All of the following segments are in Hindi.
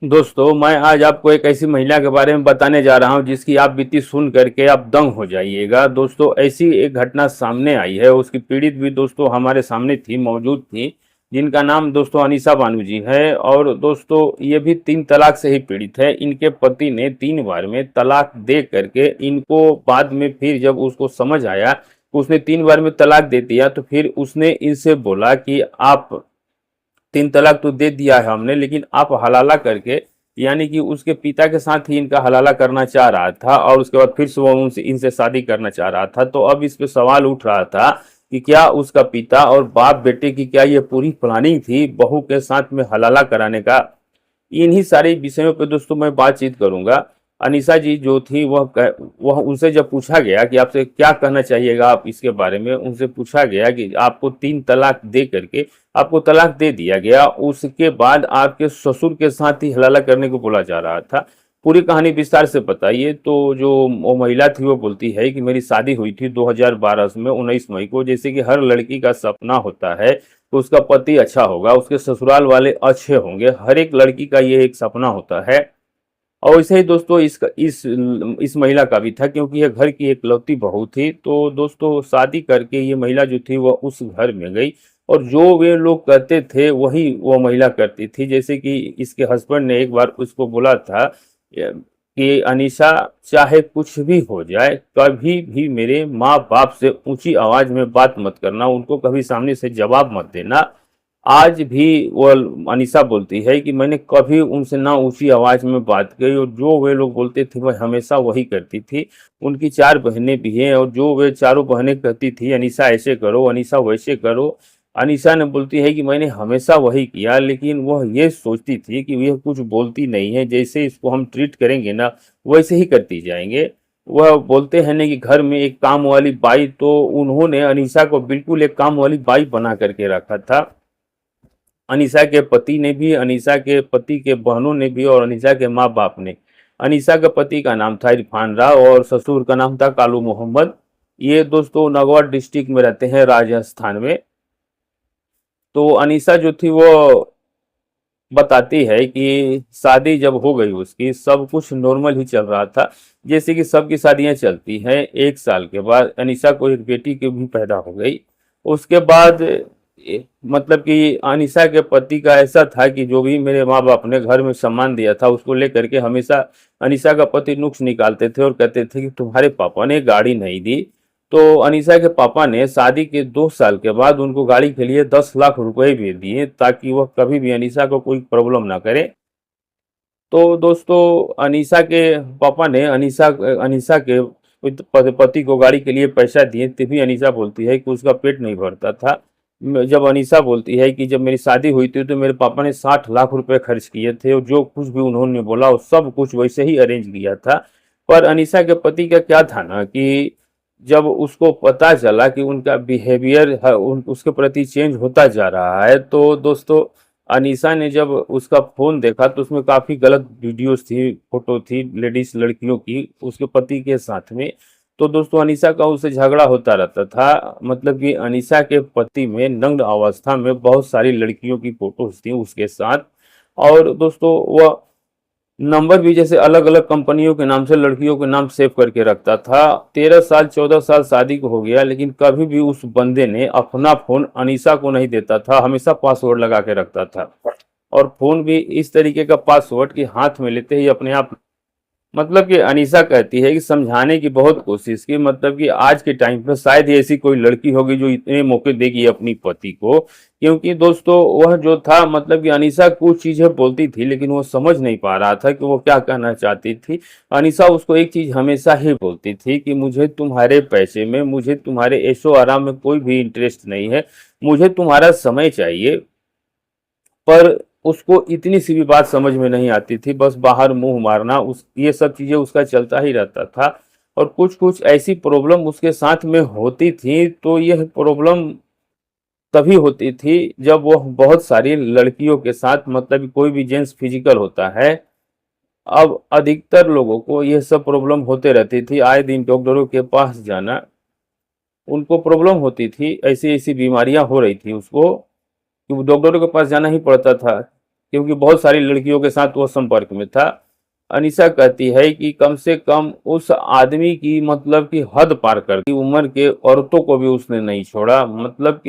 दोस्तों, मैं आज आपको एक ऐसी महिला के बारे में बताने जा रहा हूं जिसकी आप बीती सुन करके आप दंग हो जाइएगा। दोस्तों, ऐसी एक घटना सामने आई है। उसकी पीड़ित भी दोस्तों हमारे सामने थी, मौजूद थी, जिनका नाम दोस्तों अनीसा बानू जी है। और दोस्तों, ये भी 3 तलाक से ही पीड़ित है। इनके पति ने 3 बार में तलाक दे करके इनको बाद में फिर जब उसको समझ आया कि उसने 3 बार में तलाक दे दिया, तो फिर उसने इनसे बोला कि आप 3 तलाक तो दे दिया है हमने, लेकिन आप हलाला करके, यानी कि उसके पिता के साथ ही इनका हलाला करना चाह रहा था और उसके बाद फिर से वो उनसे इनसे शादी करना चाह रहा था। तो अब इस पे सवाल उठ रहा था कि क्या उसका पिता और बाप बेटे की क्या ये पूरी प्लानिंग थी बहू के साथ में हलाला कराने का। इन्हीं सारे विषयों पे दोस्तों मैं बातचीत करूंगा। अनीसा जी जो थी वह उनसे जब पूछा गया कि आपसे क्या कहना चाहिएगा आप इसके बारे में, उनसे पूछा गया कि आपको 3 तलाक दे करके आपको तलाक दे दिया गया, उसके बाद आपके ससुर के साथ ही हलाला करने को बोला जा रहा था। पूरी कहानी विस्तार से बताइए। तो जो वो महिला थी वो बोलती है कि मेरी शादी हुई थी 2012 में 19 मई को। जैसे कि हर लड़की का सपना होता है तो उसका पति अच्छा होगा, उसके ससुराल वाले अच्छे होंगे, हर एक लड़की का ये एक सपना होता है। और वैसे ही दोस्तों इस महिला का भी था, क्योंकि यह घर की एकलौती बहू थी। तो दोस्तों, शादी करके ये महिला जो थी वह उस घर में गई और जो वे लोग करते थे वही वो महिला करती थी। जैसे कि इसके हस्बैंड ने एक बार उसको बोला था कि अनीसा, चाहे कुछ भी हो जाए, कभी भी मेरे माँ बाप से ऊंची आवाज में बात मत करना, उनको कभी सामने से जवाब मत देना। आज भी वो अनीसा बोलती है कि मैंने कभी उनसे ना ऊंची आवाज में बात की, और जो वे लोग बोलते थे वह हमेशा वही करती थी। उनकी 4 बहनें भी हैं और जो वे चारों बहनें कहती थी अनीसा ऐसे करो, अनीसा वैसे करो, अनीसा ने बोलती है कि मैंने हमेशा वही किया। लेकिन वह ये सोचती थी कि यह कुछ बोलती नहीं है, जैसे इसको हम ट्रीट करेंगे ना वैसे ही करती जाएंगे। वह बोलते हैं ना कि घर में एक काम वाली बाई, तो उन्होंने अनीसा को बिल्कुल एक काम वाली बाई बना करके रखा था। अनीसा के पति ने भी, अनीसा के पति के बहनों ने भी और अनीसा के माँ बाप ने। अनीसा के पति का नाम था इरफान राव और ससुर का नाम था कालू मोहम्मद। ये दोस्तों नगौर डिस्ट्रिक्ट में रहते हैं, राजस्थान में। तो अनीसा जो थी वो बताती है कि शादी जब हो गई उसकी, सब कुछ नॉर्मल ही चल रहा था, जैसे कि सबकी शादियां चलती हैं। 1 साल के बाद अनीसा को एक बेटी की भी पैदा हो गई। उसके बाद मतलब कि अनीसा के पति का ऐसा था कि जो भी मेरे माँ बाप ने घर में सामान दिया था उसको लेकर के हमेशा अनीसा का पति नुक्स निकालते थे और कहते थे कि तुम्हारे पापा ने गाड़ी नहीं दी। तो अनीसा के पापा ने शादी के 2 साल के बाद उनको गाड़ी के लिए 10 लाख रुपए भी दिए, ताकि वह कभी भी अनीसा को कोई प्रॉब्लम ना करे। तो दोस्तों, अनीसा के पापा ने अनीसा अनीसा के पति को गाड़ी के लिए पैसा दिए, तभी अनीसा बोलती है कि उसका पेट नहीं भरता था। जब अनीसा बोलती है कि जब मेरी शादी हुई थी तो मेरे पापा ने 60 लाख रुपए खर्च किए थे और जो कुछ भी उन्होंने बोला वो सब कुछ वैसे ही अरेंज किया था। पर अनीसा के पति का क्या था ना कि जब उसको पता चला कि उनका बिहेवियर उसके प्रति चेंज होता जा रहा है, तो दोस्तों अनीसा ने जब उसका फोन देखा तो उसमें काफी गलत वीडियोस थी, फोटो थी लेडीज लड़कियों की उसके पति के साथ में। तो दोस्तों, अनीसा का उससे झगड़ा होता रहता था। मतलब कि अनीसा के पति में नग्न अवस्था में बहुत सारी लड़कियों की फोटोज थी उसके साथ। और दोस्तों, वह नंबर भी जैसे अलग अलग कंपनियों के नाम से लड़कियों के नाम सेव करके रखता था। 13 साल 14 साल शादी को हो गया, लेकिन कभी भी उस बंदे ने अपना फोन अनीसा को नहीं देता था, हमेशा पासवर्ड लगा के रखता था। और फोन भी इस तरीके का पासवर्ड कि हाथ में लेते ही अपने आप, मतलब कि अनीसा कहती है कि समझाने की बहुत कोशिश की, मतलब कि आज के टाइम पे शायद ही ऐसी कोई लड़की होगी जो इतने मौके देगी अपनी पति को। क्योंकि दोस्तों, वह जो था, मतलब कि अनीसा कुछ चीजें बोलती थी लेकिन वो समझ नहीं पा रहा था कि वो क्या कहना चाहती थी। अनीसा उसको एक चीज हमेशा ही बोलती थी कि मुझे तुम्हारे पैसे में, मुझे तुम्हारे ऐशो आराम में कोई भी इंटरेस्ट नहीं है, मुझे तुम्हारा समय चाहिए। पर उसको इतनी सी भी बात समझ में नहीं आती थी, बस बाहर मुंह मारना, उस ये सब चीजें उसका चलता ही रहता था। और कुछ कुछ ऐसी प्रॉब्लम उसके साथ में होती थी, तो यह प्रॉब्लम तभी होती थी जब वह बहुत सारी लड़कियों के साथ, मतलब कोई भी जेंट्स फिजिकल होता है। अब अधिकतर लोगों को यह सब प्रॉब्लम होते रहती थी, आए दिन डॉक्टरों के पास जाना, उनको प्रॉब्लम होती थी, ऐसी ऐसी बीमारियां हो रही थी उसको कि वो डॉक्टरों के पास जाना ही पड़ता था। क्योंकि बहुत सारी लड़कियों के साथ वो संपर्क में था। अनीसा कहती है कि कम से कम उस आदमी की मतलब कि हद पार कर दी, उम्र के औरतों को भी उसने नहीं छोड़ा। मतलब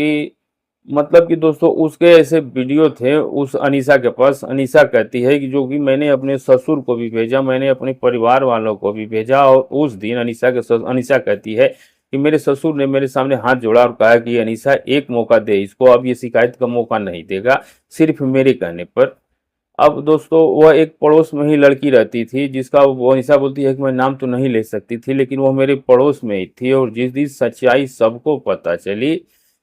कि दोस्तों उसके ऐसे वीडियो थे उस अनीसा के पास। अनीसा कहती है कि जो कि मैंने अपने ससुर को भी भेजा, मैंने अपने परिवार वालों को भी भेजा, और उस दिन अनीसा कहती है कि मेरे ससुर ने मेरे सामने हाथ जोड़ा और कहा कि अनीसा एक मौका दे इसको, अब ये शिकायत का मौका नहीं देगा, सिर्फ मेरे कहने पर। अब दोस्तों वह एक पड़ोस में ही लड़की रहती थी, जिसका वो अनीसा बोलती है कि मैं नाम तो नहीं ले सकती थी, लेकिन वो मेरे पड़ोस में ही थी। और जिस दिन सच्चाई सबको पता चली,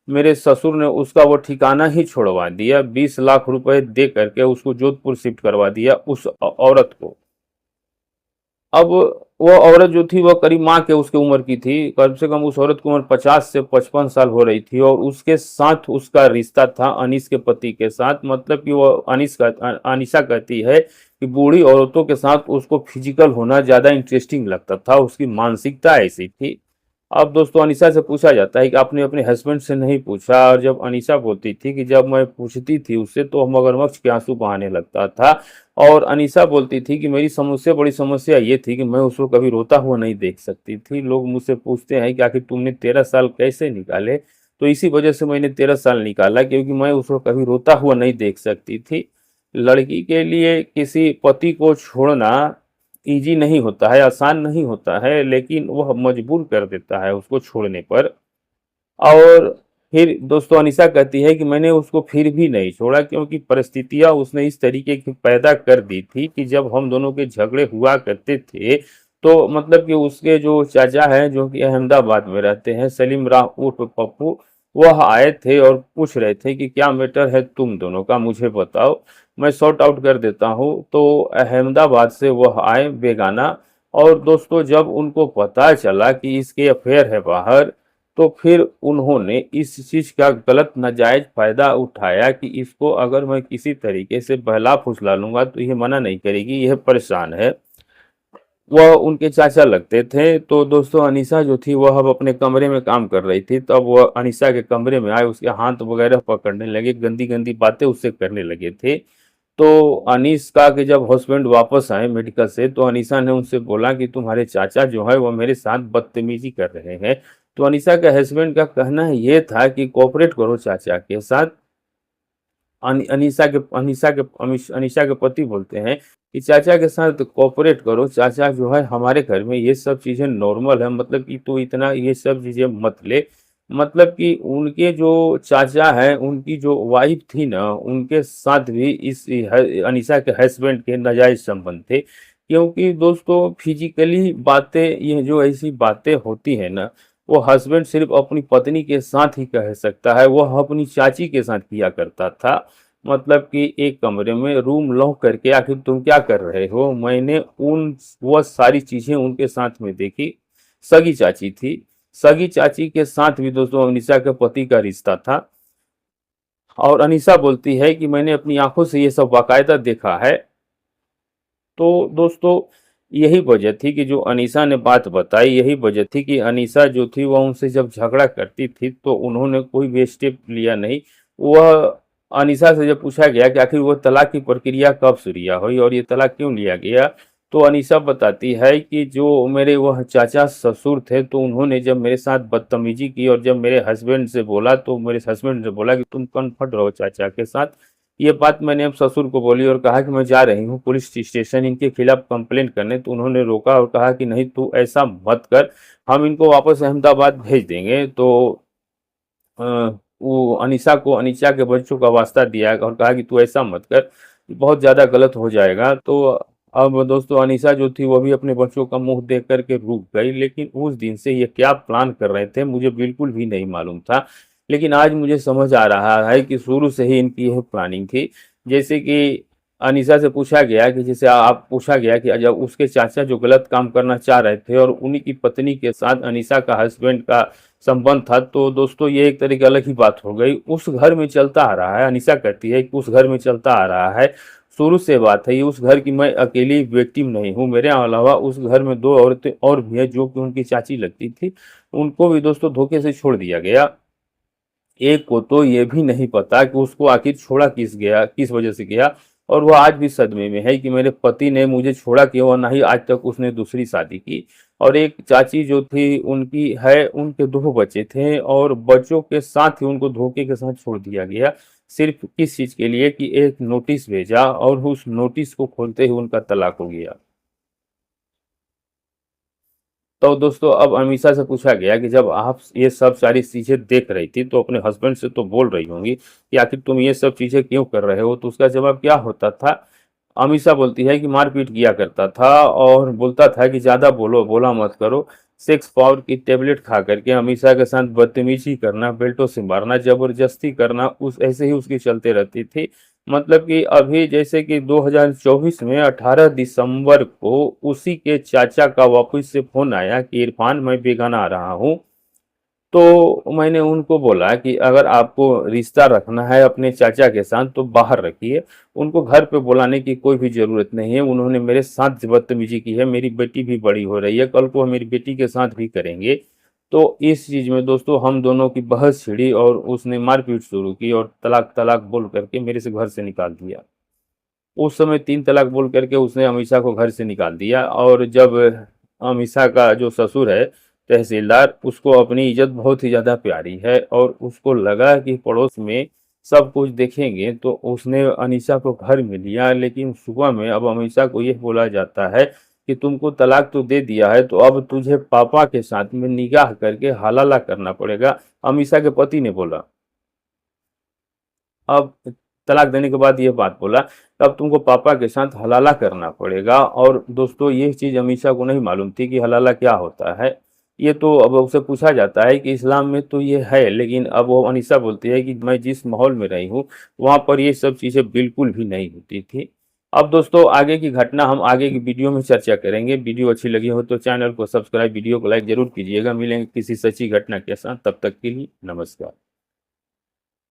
मेरे ससुर ने उसका वो ठिकाना ही छोड़वा दिया, 20 लाख रुपए दे करके उसको जोधपुर शिफ्ट करवा दिया उस औरत को। अब वो औरत जो थी वह करीब माँ के उसके उम्र की थी, कम से कम उस औरत की उम्र 50 से 55 साल हो रही थी, और उसके साथ उसका रिश्ता था अनीस के पति के साथ। मतलब कि वो अनीसा कहती है कि बूढ़ी औरतों के साथ उसको फिजिकल होना ज्यादा इंटरेस्टिंग लगता था, उसकी मानसिकता ऐसी थी। अब दोस्तों अनीसा से पूछा जाता है कि आपने अपने हस्बैंड से नहीं पूछा, और जब अनीसा बोलती थी कि जब मैं पूछती थी उससे तो मगरमच्छ के आंसू बहाने लगता था। और अनीसा बोलती थी कि मेरी समस्या बड़ी समस्या ये थी कि मैं उसको कभी रोता हुआ नहीं देख सकती थी। लोग मुझसे पूछते हैं कि आखिर तुमने 13 साल कैसे निकाले, तो इसी वजह से मैंने 13 साल निकाला, क्योंकि मैं उसको कभी रोता हुआ नहीं देख सकती थी। लड़की के लिए किसी पति को छोड़ना ईजी नहीं होता है, आसान नहीं होता है, लेकिन वह मजबूर कर देता है उसको छोड़ने पर। और फिर दोस्तों अनीसा कहती है कि मैंने उसको फिर भी नहीं छोड़ा, क्योंकि परिस्थितियां उसने इस तरीके की पैदा कर दी थी कि जब हम दोनों के झगड़े हुआ करते थे, तो मतलब कि उसके जो चाचा हैं जो कि अहमदाबाद में रहते हैं, सलीम राव उर्फ पप्पू, वह आए थे और पूछ रहे थे कि क्या मैटर है तुम दोनों का, मुझे बताओ, मैं सॉर्ट आउट कर देता हूँ। तो अहमदाबाद से वह आए बेगाना। और दोस्तों जब उनको पता चला कि इसके अफेयर है बाहर, तो फिर उन्होंने इस चीज का गलत नाजायज फायदा उठाया कि इसको अगर मैं किसी तरीके से बहला फुसला लूंगा तो ये मना नहीं करेगी, यह परेशान है। वह उनके चाचा लगते थे। तो दोस्तों अनीसा जो थी वह अब अपने कमरे में काम कर रही थी, तब वह अनीसा के कमरे में आए, उसके हाथ वगैरह पकड़ने लगे, गंदी गंदी बातें उससे करने लगे थे। तो अनीसा के जब हस्बैंड वापस आए मेडिकल से, तो अनीसा ने उनसे बोला कि तुम्हारे चाचा जो है वो मेरे साथ बदतमीजी कर रहे हैं। तो अनीसा के हस्बैंड का कहना ये था कि कोऑपरेट करो चाचा के साथ। अनीसा के पति बोलते हैं कि चाचा के साथ कोऑपरेट करो, चाचा जो है हमारे घर में ये सब चीजें नॉर्मल है, मतलब कि तू इतना ये सब चीजें मत ले। मतलब कि उनके जो चाचा है उनकी जो वाइफ थी ना, उनके साथ भी अनीसा के हस्बैंड के नाजायज संबंध थे। क्योंकि दोस्तों फिजिकली बातें, ये जो ऐसी बातें होती है ना, वो हस्बैंड सिर्फ अपनी पत्नी के साथ ही कह सकता है, वह अपनी चाची के साथ किया करता था। मतलब कि एक कमरे में रूम लॉक करके आखिर तुम क्या कर रहे हो, मैंने उन वह सारी चीजें उनके साथ में देखी। सगी चाची थी, सगी चाची के साथ भी दोस्तों अनीसा के पति का रिश्ता था। और अनीसा बोलती है कि मैंने अपनी आंखों से ये सब बाकायदा देखा है। तो दोस्तों यही वजह थी कि जो अनीसा ने बात बताई, यही वजह थी कि अनीसा जो थी वह उनसे जब झगड़ा करती थी तो उन्होंने कोई भी स्टेप लिया नहीं। वह अनीसा से जब पूछा गया कि आखिर वो तलाक की प्रक्रिया कब शुरू हुई और ये तलाक क्यों लिया गया, तो अनीसा बताती है कि जो मेरे वह चाचा ससुर थे, तो उन्होंने जब मेरे साथ बदतमीजी की और जब मेरे हस्बैंड से बोला, तो मेरे हस्बैंड ने बोला कि तुम कन्फर्ट रहो चाचा के साथ। ये बात मैंने अब ससुर को बोली और कहा कि मैं जा रही हूँ पुलिस स्टेशन इनके खिलाफ कंप्लेंट करने। तो उन्होंने रोका और कहा कि नहीं तू ऐसा मत कर, हम इनको वापस अहमदाबाद भेज देंगे। तो वो अनीसा को अनीसा के बच्चों का वास्ता दिया और कहा कि तू ऐसा मत कर, बहुत ज़्यादा गलत हो जाएगा। तो अब दोस्तों अनीसा जो थी वो भी अपने बच्चों का मुंह देख करके रुक गई। लेकिन उस दिन से ये क्या प्लान कर रहे थे मुझे बिल्कुल भी नहीं मालूम था, लेकिन आज मुझे समझ आ रहा है कि शुरू से ही इनकी यह प्लानिंग थी। जैसे कि अनीसा से पूछा गया कि जैसे आप पूछा गया कि जब उसके चाचा जो गलत काम करना चाह रहे थे और उन्हीं की पत्नी के साथ अनीसा का हस्बैंड का संबंध था, तो दोस्तों ये एक तरह की अलग ही बात हो गई। उस घर में चलता आ रहा है, अनीसा कहती है कि उस घर में चलता आ रहा है, शुरू से बात है ये, उस घर की मैं अकेली विक्टिम नहीं हूँ, मेरे अलावा उस घर में दो औरतें और भी है जो कि उनकी चाची लगती थी, उनको भी दोस्तों धोखे से छोड़ दिया गया। एक को तो ये भी नहीं पता कि उसको आखिर छोड़ा किस वजह से गया। और वह आज भी सदमे में है कि मेरे पति ने मुझे छोड़ा क्यों, और ना ही आज तक उसने दूसरी शादी की। और एक चाची जो थी उनकी है, उनके 2 बच्चे थे और बच्चों के साथ ही उनको धोखे के साथ छोड़ दिया गया। सिर्फ किस चीज के लिए कि एक नोटिस भेजा और उस नोटिस को खोलते ही उनका तलाक हो गया। तो दोस्तों अब अमीषा से पूछा गया कि जब आप ये सब सारी चीजें देख रही थी तो अपने हस्बैंड से तो बोल रही होंगी कि आखिर तुम ये सब चीजें क्यों कर रहे हो, तो उसका जवाब क्या होता था। अमीषा बोलती है कि मारपीट किया करता था और बोलता था कि ज्यादा बोलो, बोला मत करो। सेक्स पावर की टेबलेट खा करके अमीषा के साथ बदतमीजी करना, बेल्टों से मारना, जबरदस्ती करना, उस ऐसे ही उसकी चलते रहती थी। मतलब कि अभी जैसे कि 2024 में 18 दिसंबर को उसी के चाचा का वापस से फोन आया कि इरफान मैं बेगाना आ रहा हूँ। तो मैंने उनको बोला कि अगर आपको रिश्ता रखना है अपने चाचा के साथ तो बाहर रखिए, उनको घर पे बुलाने की कोई भी ज़रूरत नहीं है। उन्होंने मेरे साथ बदतमीजी की है, मेरी बेटी भी बड़ी हो रही है, कल को मेरी बेटी के साथ भी करेंगे। तो इस चीज़ में दोस्तों हम दोनों की बहस छिड़ी और उसने मारपीट शुरू की और तलाक तलाक बोल करके मेरे से घर से निकाल दिया। उस समय 3 तलाक बोल करके उसने अमीषा को घर से निकाल दिया। और जब अमीषा का जो ससुर है तहसीलदार, उसको अपनी इज्जत बहुत ही ज़्यादा प्यारी है और उसको लगा कि पड़ोस में सब कुछ देखेंगे, तो उसने अनीशा को घर में लिया। लेकिन सुबह में अब अमीषा को यह बोला जाता है कि तुमको तलाक तो दे दिया है, तो अब तुझे पापा के साथ में निकाह करके हलाला करना पड़ेगा, अमीषा के पति ने बोला। अब तलाक देने के बाद ये बात बोला, अब तुमको पापा के साथ हलाला करना पड़ेगा। और दोस्तों ये चीज़ अमीषा को नहीं मालूम थी कि हलाला क्या होता है। ये तो अब उससे पूछा जाता है कि इस्लाम में तो ये है, लेकिन अब वो अनीसा बोलती है कि मैं जिस माहौल में रही हूँ वहाँ पर ये सब चीज़ें बिल्कुल भी नहीं होती थी। अब दोस्तों आगे की घटना हम आगे की वीडियो में चर्चा करेंगे। वीडियो अच्छी लगी हो तो चैनल को सब्सक्राइब, वीडियो को लाइक जरूर कीजिएगा। मिलेंगे किसी सच्ची घटना के साथ, तब तक के लिए नमस्कार।